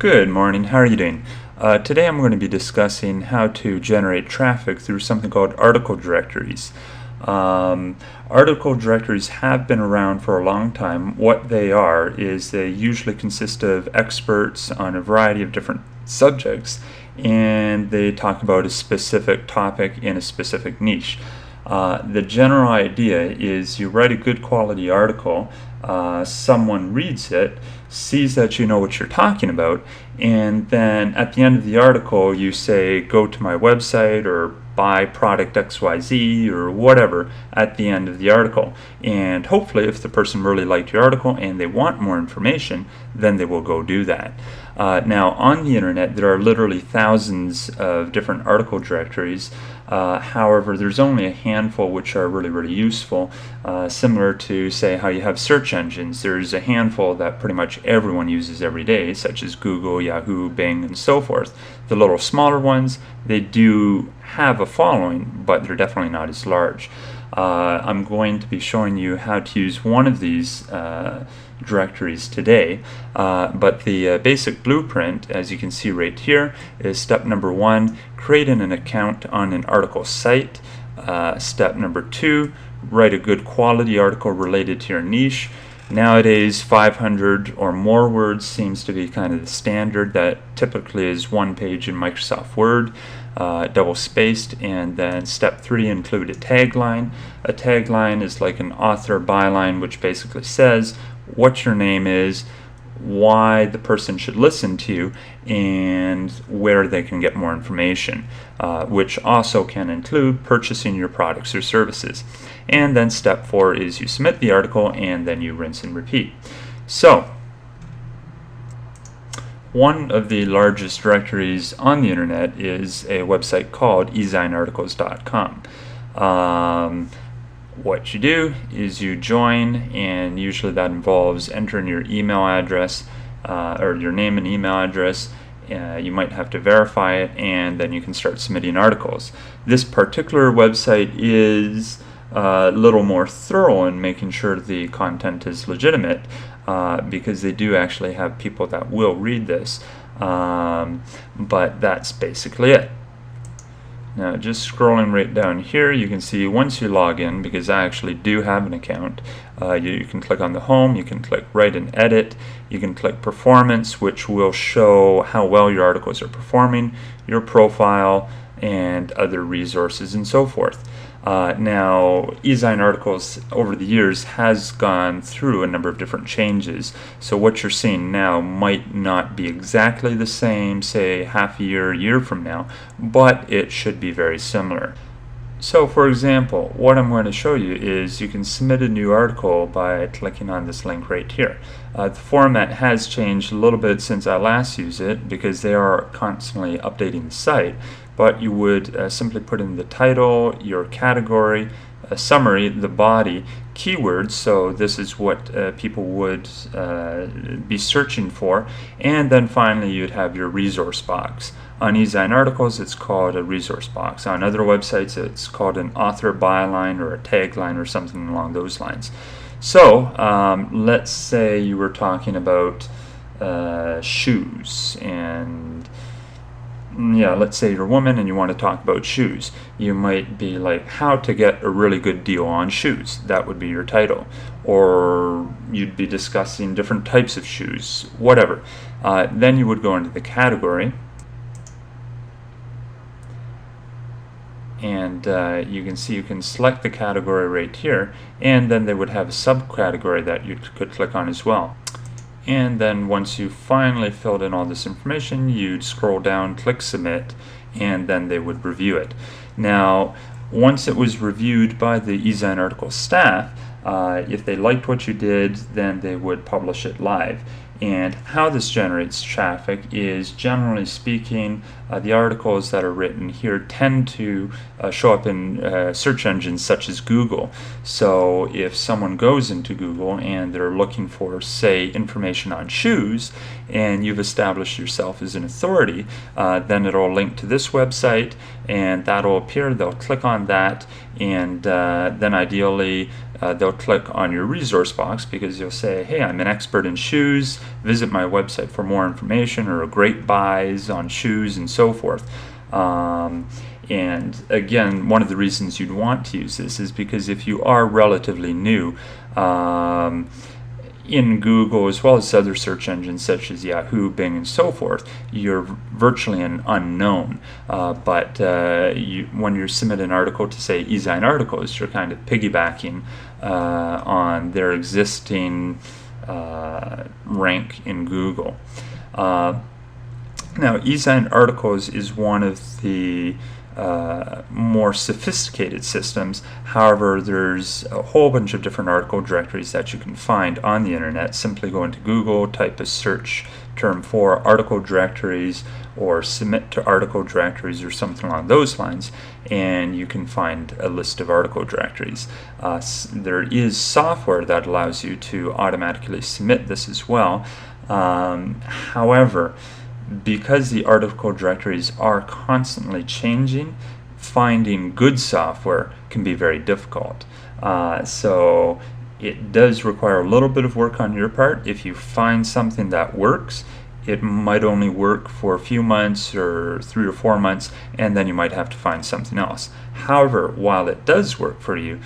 Good morning, how are you doing? Today I'm going to be discussing how to generate traffic through something called article directories. Article directories have been around for a long time. What they are is they usually consist of experts on a variety of different subjects, and they talk about a specific topic in a specific niche. The general idea is you write a good quality article, someone reads it, sees that you know what you're talking about, and then at the end of the article you say go to my website or buy product XYZ or whatever at the end of the article. And hopefully if the person really liked your article and they want more information, then they will go do that. Now on the internet there are literally thousands of different article directories. However, there's only a handful which are really useful, similar to say how you have search engines. There's a handful that pretty much everyone uses every day, such as Google, Yahoo, Bing, and so forth. The little smaller ones, they do have a following, but they're definitely not as large. I'm going to be showing you how to use one of these directories today, but the basic blueprint, as you can see right here, is step number 1, creating an account on an article site. Step number 2, write a good quality article related to your niche. Nowadays 500 or more words seems to be kind of the standard. That typically is one page in Microsoft Word, double spaced. And then step 3, include a tagline. A tagline is like an author byline, which basically says what your name is, why the person should listen to you, and where they can get more information, which also can include purchasing your products or services. And then step 4 is you submit the article and then you rinse and repeat. So one of the largest directories on the internet is a website called eZineArticles.com. What you do is you join, and usually that involves entering your email address or your name and email address. You might have to verify it, and then you can start submitting articles. This particular website is a little more thorough in making sure the content is legitimate, because they do actually have people that will read this, but that's basically it. Now just scrolling right down here, you can see once you log in, because I actually do have an account, you can click on the home, you can click write and edit, you can click performance, which will show how well your articles are performing, your profile, and other resources and so forth. Now eZineArticles over the years has gone through a number of different changes, so what you're seeing now might not be exactly the same, say half a year from now, but it should be very similar. So for example, what I'm going to show you is you can submit a new article by clicking on this link right here. The format has changed a little bit since I last used it, because they are constantly updating the site, but you would simply put in the title, your category, a summary, the body, keywords, so this is what people would be searching for, and then finally you'd have your resource box. On eZineArticles it's called a resource box. On other websites it's called an author byline or a tagline or something along those lines. So let's say you were talking about shoes, and let's say you're a woman and you want to talk about shoes. You might be like, how to get a really good deal on shoes. That would be your title. Or you'd be discussing different types of shoes, whatever. Then you would go into the category, and you can see you can select the category right here, and then they would have a subcategory that you could click on as well. And then once you finally filled in all this information, you'd scroll down, click submit, and then they would review it. Now once it was reviewed by the eZineArticles staff, if they liked what you did, then they would publish it live. And how this generates traffic is, generally speaking, the articles that are written here tend to show up in search engines such as Google. So if someone goes into Google and they're looking for, say, information on shoes, and you've established yourself as an authority, then it'll link to this website, and that'll appear. They'll click on that, and then ideally they'll click on your resource box because you'll say, hey, I'm an expert in shoes, visit my website for more information, or great buys on shoes and so forth. And again, one of the reasons you'd want to use this is because if you are relatively new in Google, as well as other search engines such as Yahoo, Bing, and so forth, you're virtually an unknown. But when you submit an article to, say, eZine Articles, you're kind of piggybacking on their existing rank in Google. Now, eZine Articles is one of the more sophisticated systems. However, there's a whole bunch of different article directories that you can find on the internet. Simply go into Google, type a search term for article directories or submit to article directories or something along those lines, and you can find a list of article directories. There is software that allows you to automatically submit this as well. However, because the article directories are constantly changing, finding good software can be very difficult. So it does require a little bit of work on your part. If you find something that works, it might only work for a few months or 3 or 4 months, and then you might have to find something else. However, while it does work for you,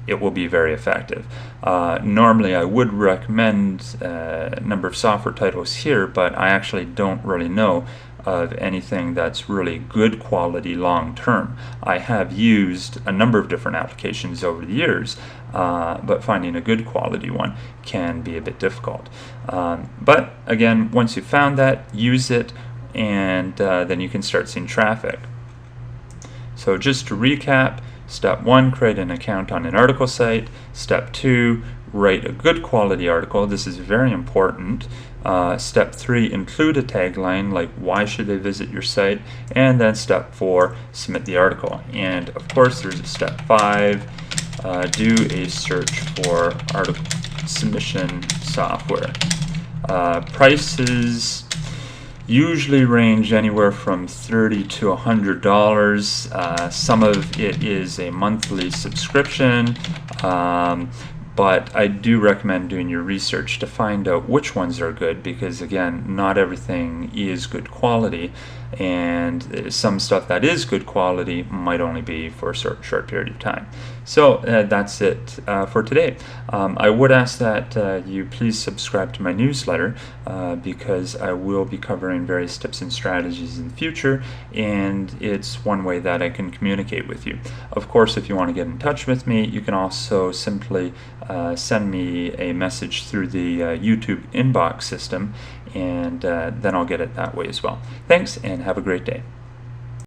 it will be very effective. Normally I would recommend a number of software titles here, but I actually don't really know of anything that's really good quality long term. I have used a number of different applications over the years, but finding a good quality one can be a bit difficult. But again, once you've found that, use it, and then you can start seeing traffic. So just to recap, Step 1, create an account on an article site. Step 2, write a good quality article. This is very important. Step 3, include a tagline like why should they visit your site. And then Step 4, submit the article. And of course there's a Step 5, do a search for article submission software. Prices usually range anywhere from $30 to $100. Some of it is a monthly subscription, but I do recommend doing your research to find out which ones are good, because again, not everything is good quality, and some stuff that is good quality might only be for a short period of time. So that's it for today. I would ask that you please subscribe to my newsletter because I will be covering various tips and strategies in the future, and it's one way that I can communicate with you. Of course, if you want to get in touch with me, you can also simply send me a message through the YouTube inbox system, and then I'll get it that way as well. Thanks, and have a great day.